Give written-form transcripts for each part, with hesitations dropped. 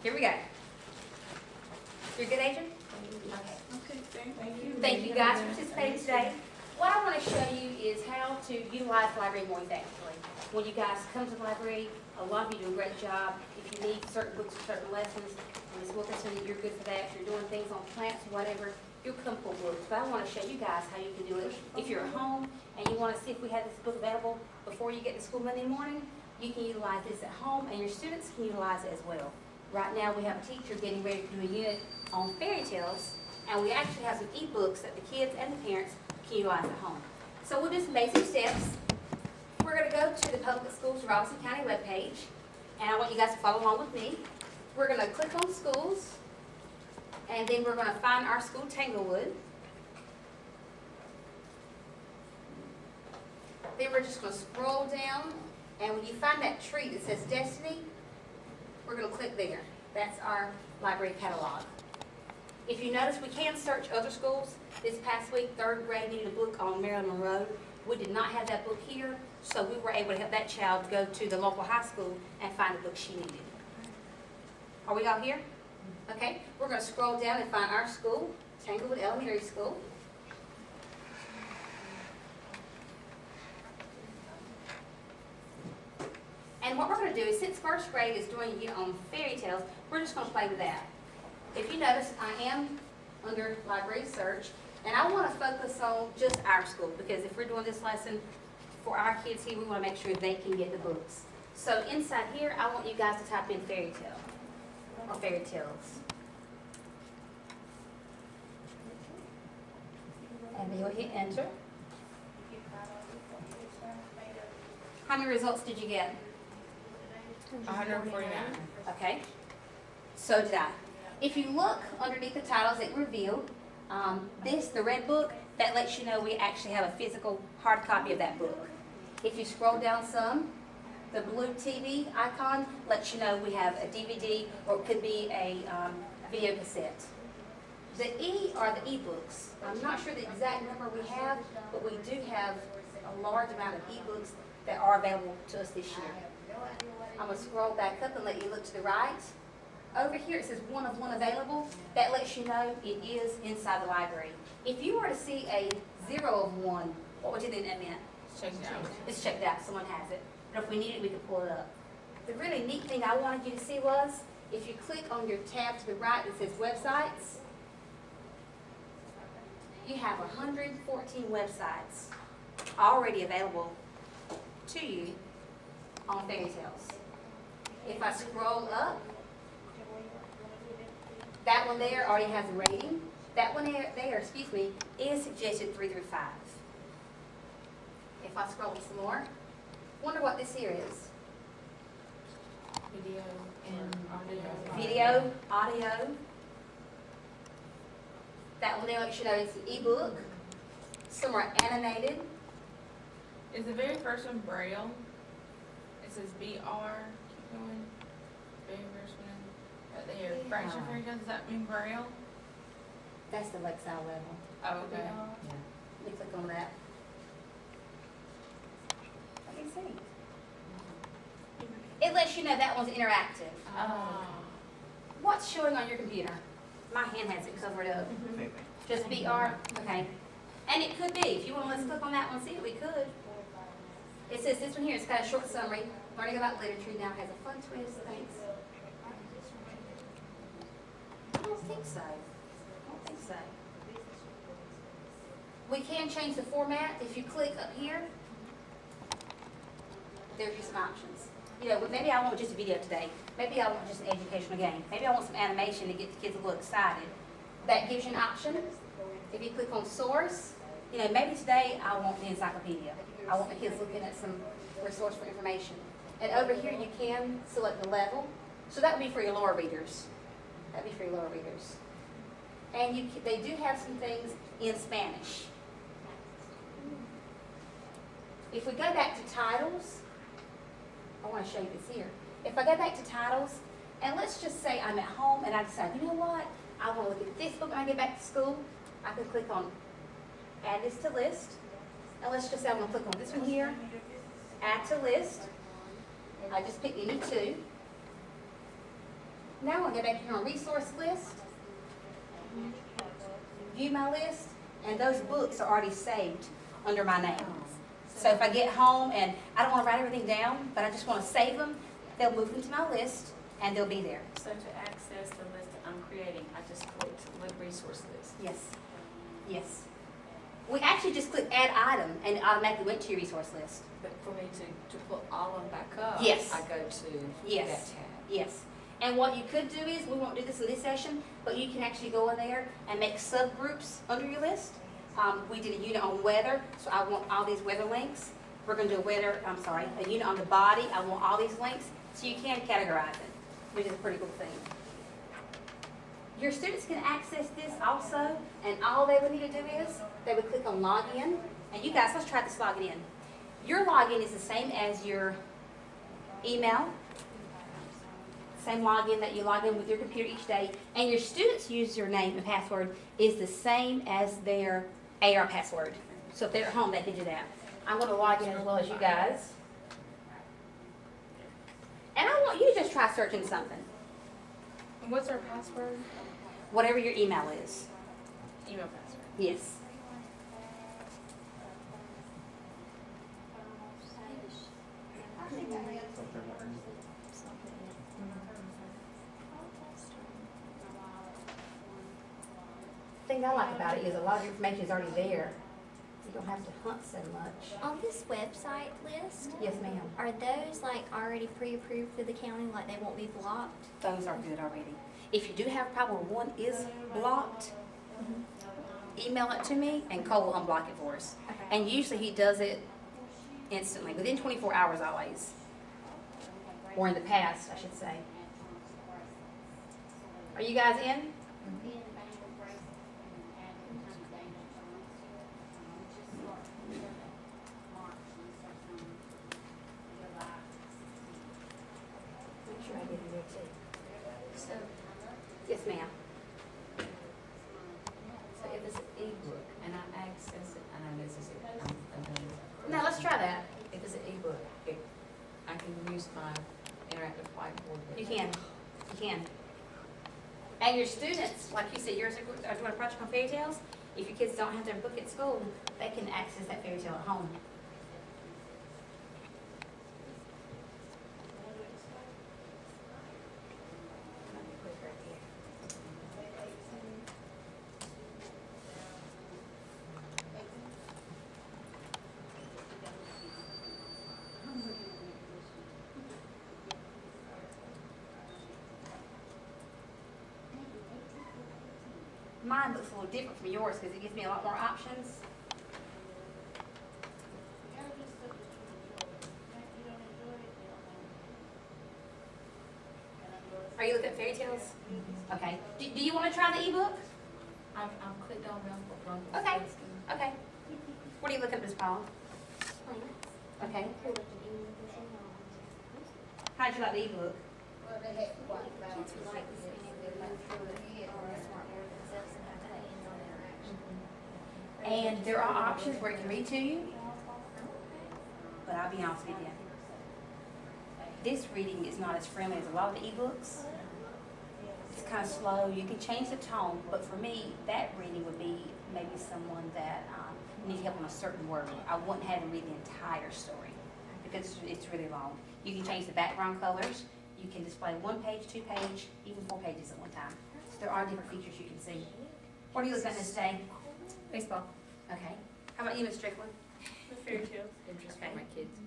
Here we go. You're good, Adrian? Okay, thank you. Thank you guys for participating today. What I want to show you is how to utilize the library more effectively. When you guys come to the library, a lot of you do a great job. If you need certain books or certain lessons, and Ms. Wilkinson, you're good for that. If you're doing things on plants or whatever, you'll come for books. But I want to show you guys how you can do it. If you're at home and you want to see if we have this book available before you get to school Monday morning, you can utilize this at home, and your students can utilize it as well. Right now, we have a teacher getting ready to do a unit on fairy tales, and we actually have some e-books that the kids and the parents can utilize at home. So we'll do some basic steps. We're going to go to the Public Schools Robinson County webpage, and I want you guys to follow along with me. We're going to click on schools, and then we're going to find our school, Tanglewood. Then we're just going to scroll down, and when you find that tree that says Destiny, we're going to click there. That's our library catalog. If you notice, we can search other schools. This past week, 3rd grade needed a book on Marilyn Monroe. We did not have that book here, so we were able to help that child go to the local high school and find the book she needed. Are we all here? Okay, we're going to scroll down and find our school, Tanglewood Elementary School. And what we're going to do is, since 1st grade is doing a unit on fairy tales, we're just going to play with that. If you notice, I am under library search, and I want to focus on just our school, because if we're doing this lesson for our kids here, we want to make sure they can get the books. So inside here, I want you guys to type in fairy tale or fairy tales. And then you'll hit enter. How many results did you get? 149. Okay, so did I. If you look underneath the titles that revealed, the red book, that lets you know we actually have a physical hard copy of that book. If you scroll down some, the blue TV icon lets you know we have a DVD, or it could be a video cassette. The E are the e-books. I'm not sure the exact number we have, but we do have a large amount of e-books that are available to us this year. I'm going to scroll back up and let you look to the right. Over here it says 1 of 1 available. That lets you know it is inside the library. If you were to see a 0 of 1, what would you think that meant? It's checked out. It's checked out. Someone has it. But if we need it, we can pull it up. The really neat thing I wanted you to see was, if you click on your tab to the right that says websites, you have 114 websites already available to you on fairy tales. If I scroll up, that one there already has a rating. That one there, is suggested 3 through 5. If I scroll some more, wonder what this here is. Video and audio. Video, audio. That one there lets you know it's an ebook. Some are animated. Is the very first one Braille? It says BR. Keep going. Very first one. Right there. Fraction fairy tales. Does that mean Braille? That's the Lexile level. Oh, okay. Let me click on that. Let me see. It lets you know that one's interactive. Oh. What's showing on your computer? My hand has it covered up. Just BR? Okay. And it could be. If you want to let's click on that one and see it, we could. It says this one here, it's got a short summary. Learning about literature now has a fun twist. Thanks. I don't think so. I don't think so. We can change the format. If you click up here, there's just some options. You know, maybe I want just a video today. Maybe I want just an educational game. Maybe I want some animation to get the kids a little excited. That gives you an option. If you click on source, you know, maybe today I want the encyclopedia. I want the kids looking at some resource for information. And over here you can select the level. So that would be for your lower readers. That would be for your lower readers. And they do have some things in Spanish. If we go back to titles, I want to show you this here. If I go back to titles, and let's just say I'm at home and I decide, you know what, I want to look at this book when I get back to school, I can click on add this to list. And let's just say I'm going to click on this one here, add to list. I just pick any two. Now I'm gonna go back here on resource list, view my list, and those books are already saved under my name. So if I get home and I don't wanna write everything down, but I just wanna save them, they'll move them to my list and they'll be there. So to access the list that I'm creating, I just clicked Lib resource list. Yes, yes. We actually just click add item and it automatically went to your resource list. But for me to put all of them back up, Yes. I go to Yes. that tab. Yes. And what you could do is, we won't do this in this session, but you can actually go in there and make subgroups under your list. We did a unit on weather, so I want all these weather links. We're gonna do a unit on the body. I want all these links, so you can categorize it, which is a pretty cool thing. Your students can access this also, and all they would need to do is, they would click on login, and you guys, let's try this login in. Your login is the same as your email, same login that you log in with your computer each day, and your students' username and password is the same as their AR password. So if they're at home, they can do that. I'm going to log in as well as you guys. And I want you to just try searching something, And what's our password? whatever your email is. Email password. Yes. The thing I like about it is a lot of information is already there. You don't have to hunt so much. On this website list, Yes, ma'am. are those like already pre-approved through the county, like they won't be blocked? Those are good already. If you do have a problem where one is blocked, email it to me and Cole will unblock it for us. Okay. And usually he does it instantly, within 24 hours always. Or in the past, I should say. Are you guys in? Make sure I get in there too. So, Yes, ma'am. so if it's an ebook and I access it, I know this is, I'm done. Now, let's try that. If it's an ebook, I can use my interactive whiteboard. You can. You can. And your students, like you said, yours are doing a project on fairy tales. If your kids don't have their book at school, they can access that fairy tale at home. Mine looks a little different from yours because it gives me a lot more options. Are you looking at fairy tales? Okay. Do you want to try the ebook? I'm clicked on Rumble. Okay. Okay. What are you looking at, Ms. Paul? Okay. How'd you like the ebook? Kids would like this when they move through it on the smartboard themselves and have that hands-on interaction. And there are options where it can read to you. But I'll be honest with you. This reading is not as friendly as a lot of the ebooks. It's kind of slow. You can change the tone, but for me, that reading would be maybe someone that needs help on a certain word. I wouldn't have to read the entire story because it's really long. You can change the background colors. You can display 1 page, 2 page, even 4 pages at one time. So there are different features you can see. What are you looking at this day? Baseball. Okay. How about you, Ms. Strickland? Fairy tales. Interest Okay. for my kids.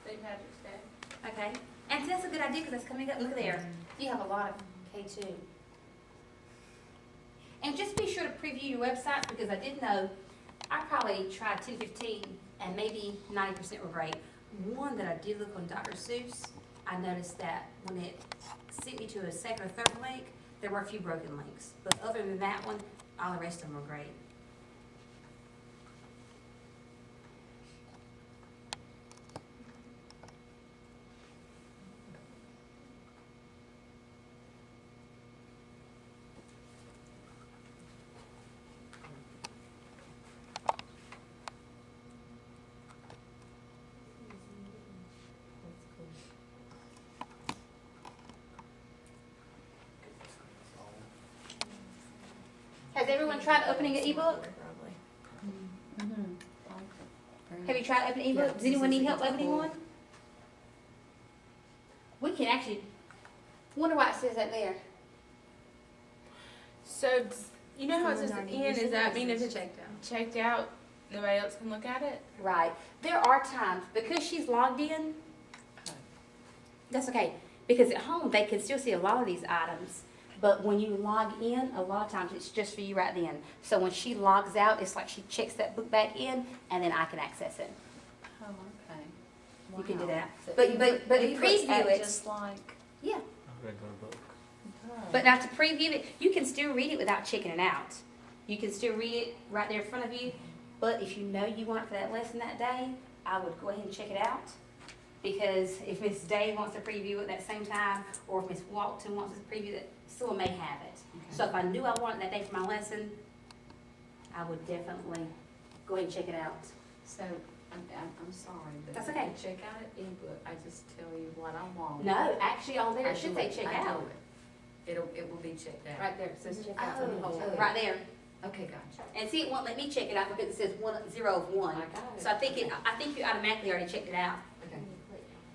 St. Patrick's Day. Okay. And that's a good idea because that's coming up. Look there. You have a lot of K2. And just be sure to preview your websites because I did know I probably tried 10, 15, and maybe 90% were great. One that I did look on Dr. Seuss, I noticed that when it sent me to a second or third link, there were a few broken links. But other than that one, all the rest of them were great. everyone tried opening an ebook? Have you tried opening an ebook? Does anyone need help opening one? We can actually, wonder why it says that there. So, you know how it says Someone in, already is that mean if uses it's checked out. checked out, nobody else can look at it? Right. There are times, because she's logged in, that's okay. Because at home, they can still see a lot of these items. But when you log in, a lot of times it's just for you right then. So when she logs out, it's like she checks that book back in, and then I can access it. Oh, okay. You can do Wow. that. So But ebooks preview act it. Just like. Yeah. A regular book. But now to preview it, you can still read it without checking it out. You can still read it right there in front of you. But if you know you want it for that lesson that day, I would go ahead and check it out. Because if Miss Day wants to preview it that same time, or if Miss Walton wants to preview it, someone may have it. Okay. So if I knew I wanted that day for my lesson, I would definitely go ahead and check it out. So, I'm sorry, but. That's if okay. you check out an ebook, I just tell you what I want. No, actually on there I it should do say it. check I do out. it. It will be checked out. Right there, it says check out. Oh. Right there. Okay, gotcha. And see, it won't let me check it out because it says 0 of 1. I got it. So I think you automatically already checked it out. Okay.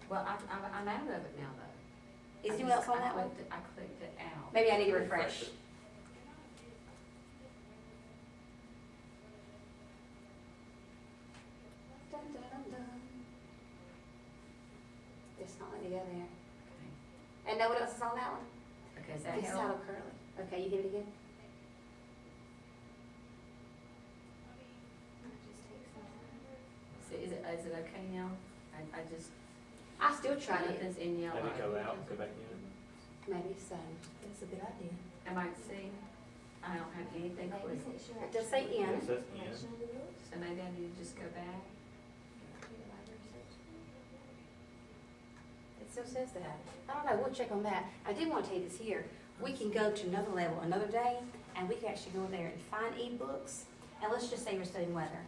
Well, I'm out of it now, though. Is anyone else on that one? I clicked it out. Maybe I need to refresh. Dun, dun, dun, dun. It's not letting me go there. Okay. And no one else is on that one? Okay, is that It's help? auto curly. Okay, you hit it again? So is it okay now? I just. I still tried it. Nothing's in yellow. Maybe go out, go back in. Maybe so. That's a good idea. Am I see? I don't have anything clicked. It does say in. It says in. So maybe I need to just go back. It still says that. I don't know, we'll check on that. I did want to tell you this here. We can go to another level another day, and we can actually go there and find ebooks. And let's just say you're studying weather.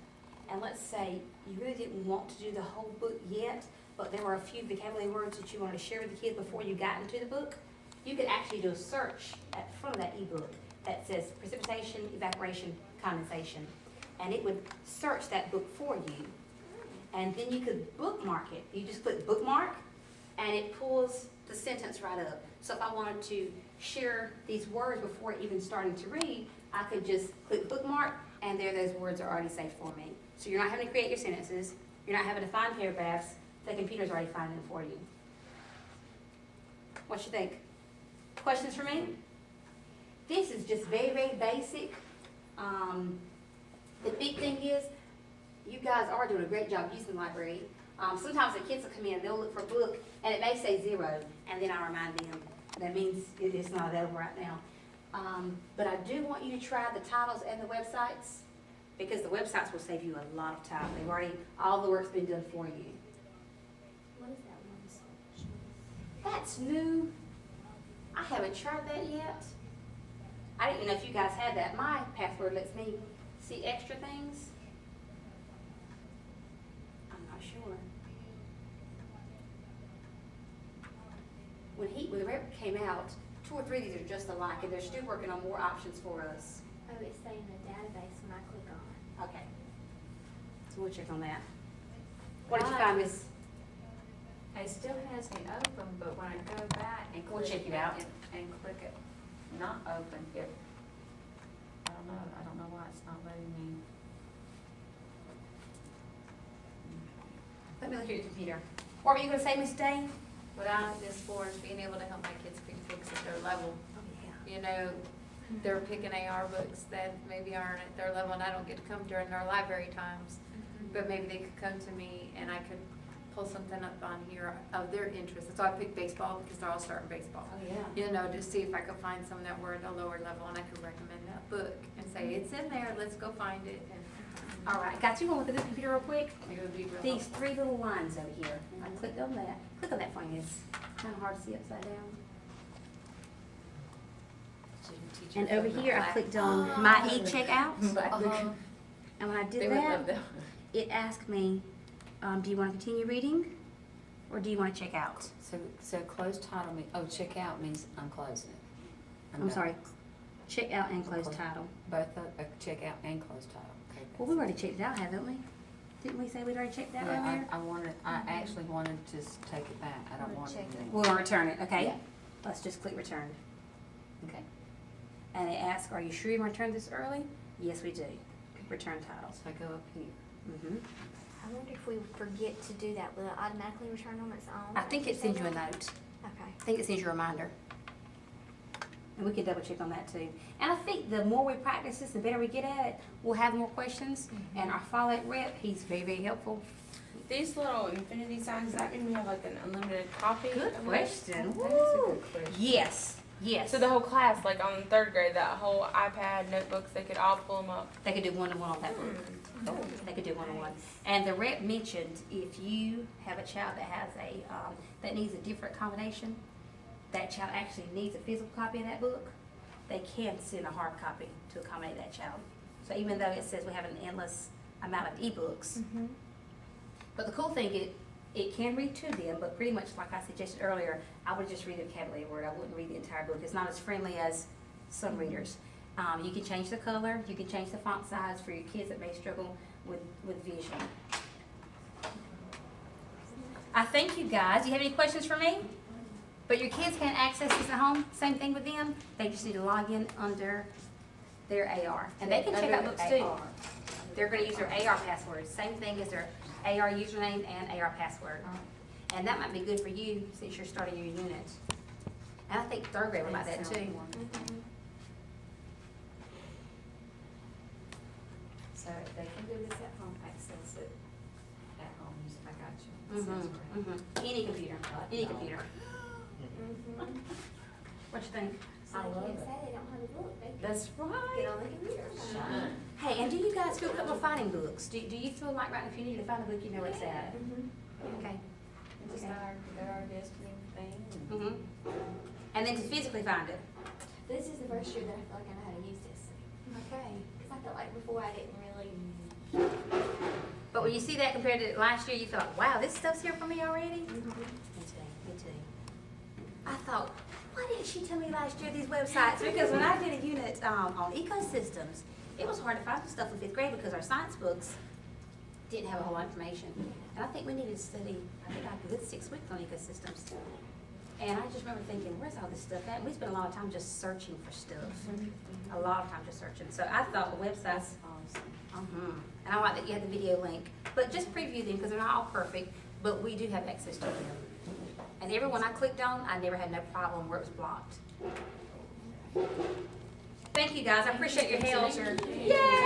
And let's say you really didn't want to do the whole book yet, but there were a few vocabulary words that you wanted to share with the kids before you got into the book. You could actually do a search at the front of that ebook that says precipitation, evaporation, condensation. And it would search that book for you. And then you could bookmark it. You just click bookmark, and it pulls the sentence right up. So if I wanted to share these words before even starting to read, I could just click bookmark, and there those words are already saved for me. So you're not having to create your sentences. You're not having to find paragraphs. The computer's already finding them for you. What you think? Questions for me? This is just very, very basic. The big thing is, you guys are doing a great job using the library. Sometimes the kids will come in, they'll look for a book, and it may say 0, and then I remind them that means it is not available right now. But I do want you to try the titles and the websites, because the websites will save you a lot of time. They've already, all the work's been done for you. What is that one? That's new. I haven't tried that yet. I didn't know if you guys had that. My password lets me see extra things. I'm not sure. When the rep came out, 2 or 3 of these are just alike, and they're still working on more options for us. Oh, it's saying the database when I click on it. Okay. So we'll check on that. What did you find, Miss? It still has me open, but when I go back and We'll click check it out. and click it not open, I don't know why it's not letting me. Let me look at your computer. What were you gonna say, Miss Day? What I like this for is being able to help my kids pick books at their level. Oh, yeah. You know, they're picking AR books that maybe aren't at their level, and I don't get to come during their library times. But maybe they could come to me and I could pull something up on here of their interest. So I picked baseball because they're all starting baseball. Oh, yeah. You know, to see if I could find some that were at a lower level, and I could recommend that book and say, it's in there, let's go find it. And All right, got you one with the good computer real quick? it would be real These helpful. 3 little lines over here. I clicked on that. Click on that for me. It's kind of hard to see upside down. And over here, I clicked on my e-checkout. Uh-huh. And when I They did would love that, that. it asked me, do you want to continue reading? Or do you want to check out? So close title means, check out means I'm closing it. I'm done. sorry. Check out and close title. Both check out and close title. Okay, Well, we already checked it out, haven't we? Didn't we say we'd already checked it out yeah, earlier? I actually wanted to take it back. I don't want it. Check it. We're gonna return it, okay? Yeah. Let's just click return. Okay. And it asks, are you sure you returned this early? Yes, we do. Return title. So I go up here. Mm-hmm. I wonder if we forget to do that, will it automatically return on its own? I think it sends you a note. Okay. I think it sends you a reminder. And we can double check on that too. And I think the more we practice this, the better we get at it. We'll have more questions. And our follow-up rep, he's very, very helpful. These little infinity signs, does that mean we have like an unlimited copy? Good of it? question. That is a good question. Yes, yes. So the whole class, like on third grade, that whole iPad, notebooks, they could all pull them up. They could do one-on-one on that book. They could do one-on-one. And the rep mentioned if you have a child that has a, that needs a different combination, that child actually needs a physical copy of that book, they can send a hard copy to accommodate that child. So even though it says we have an endless amount of ebooks, but the cool thing, it can read to them, but pretty much like I suggested earlier, I would just read a vocabulary word. I wouldn't read the entire book. It's not as friendly as some readers. You can change the color, you can change the font size for your kids that may struggle with vision. I thank you guys. Do you have any questions for me? But your kids can't access this at home, same thing with them. They just need to log in under their AR. And they can check out books too. They're gonna use their AR password, same thing as their AR username and AR password. And that might be good for you since you're starting your unit. And I think third grade would like that too. So they can do this at home, access it at home, I got you. Mm-hmm, mm-hmm. Any computer, any computer. What you think? So I love kids it. say they don't have a book, they can That's get right. on the computer. Shine. Hey, and do you guys feel comfortable finding books? Do you feel like right if you need to find a book, you know where it's at? Okay. Just our desk and everything. Mm-hmm. And then to physically find it. This is the first year that I feel like I know how to use this. Okay. Because I felt like before I didn't really. But when you see that compared to last year, you feel like, wow, this stuff's here for me already? Me too, me too. I thought, why didn't she tell me last year these websites? Because when I did a unit on ecosystems, it was hard to find stuff in 5th grade because our science books didn't have a whole lot of information. And I think we needed to study, I think like a good 6 weeks on ecosystems. And I just remember thinking, where's all this stuff at? And we spent a lot of time just searching for stuff. A lot of time just searching. So I thought the websites, and I like that you had the video link. But just preview them because they're not all perfect, but we do have access to them. And every one I clicked on, I never had no problem where it was blocked. Thank you guys, I appreciate your help. Yay!